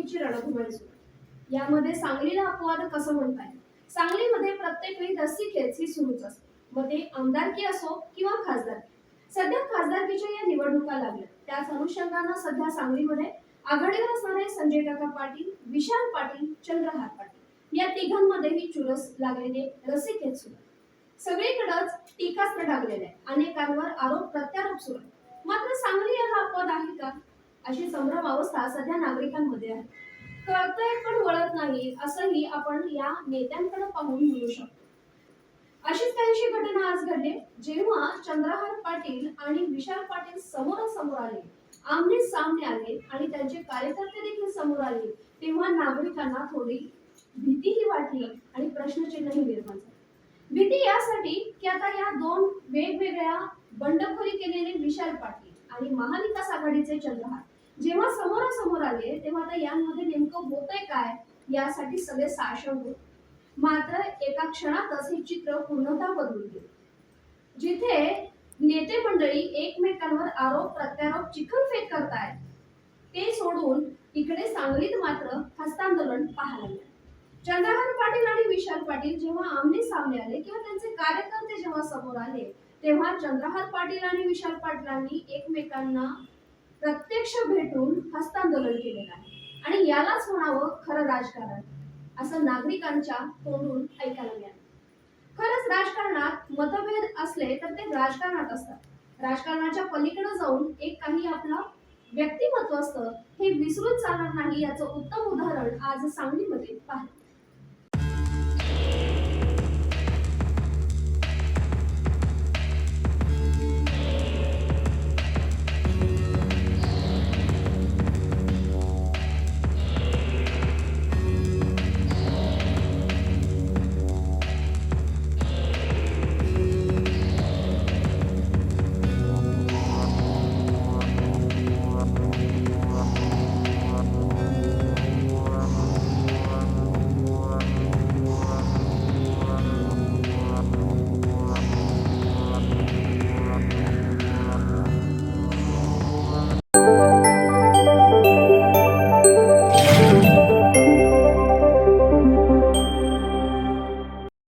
निवडणुकीची रणधुमाळी सुरू आहे. यामध्ये सांगलीला अपवाद कसं म्हणताय? सांगलीमध्ये प्रत्येक वेळी रस्सी खेच ही सुरूच असते, मग ते आमदारकी असो किंवा खासदारकी. सध्या खासदारकीच्या या निवडणुका लागल्या, त्याच अनुषंगानं सध्या सांगलीमध्ये आघाडीवर असणारे संजय काका पाटील, विशाल पाटील, चंद्रहार पाटील या तिघांमध्येही चुरस लागलेले रस्सीखेच सुरू आहे. सगळीकडेच टीकास्त्र टाकलेले आहे, अनेकांवर आरोप प्रत्यारोप सुरू आहे. मात्र सांगली याला अपवाद आहे का, अशी संभ्रम अवस्था सध्या नागरिकांमध्ये आहे. कळतंय पण वळत नाही असंही आपण या नेत्यांकडे पाहून म्हणू शकतो. अशीच काहीशी घटना आज घडली, जेव्हा चंद्रहार पाटील आणि विशाल पाटील समोरासमोर आले, आमने सामने आले आणि त्यांचे कार्यकर्ते देखील समोर आले, तेव्हा नागरिकांना थोडी भीतीही वाटली आणि प्रश्नचिन्हही निर्माण झाले. भीती यासाठी की आता या दोन वेगवेगळ्या बंडखोरी केलेले विशाल पाटील आणि महाविकास आघाडीचे चंद्रहार जेव्हा समोरासमोर आले, तेव्हा आता यांमध्ये नेमकं होतंय काय यासाठी सगळे साशंक होते. मात्र एका क्षणातच हे चित्र पूर्णतः बदलून गेले. जिथे नेते मंडळी एकमेकांवर आरोप प्रत्यारोप चिखलफेक करतायत, ते सोडून इकडे सांगलीत मात्र हस्तांदोलन पाहायला मिळाले. चंद्रहार पाटील आणि विशाल पाटील जेव्हा आमने सामने आले किंवा त्यांचे कार्यकर्ते जेव्हा समोर आले, तेव्हा चंद्रहार पाटील आणि विशाल पाटलांनी एकमेकांना प्रत्यक्ष भेटून हस्तांदोलन केलेलं आहे आणि यालाच म्हणावं खरं राजकारण, असं नागरिकांच्या तोंडून ऐकायला मिळालं. खरंच राजकारणात मतभेद असले तर ते राजकारणात असतात. राजकारणाच्या पलीकडे जाऊन एक काही आपलं व्यक्तिमत्व असतं, हे विसरून चालणार नाही. याचं उत्तम उदाहरण आज सांगलीमध्ये पाहिलं.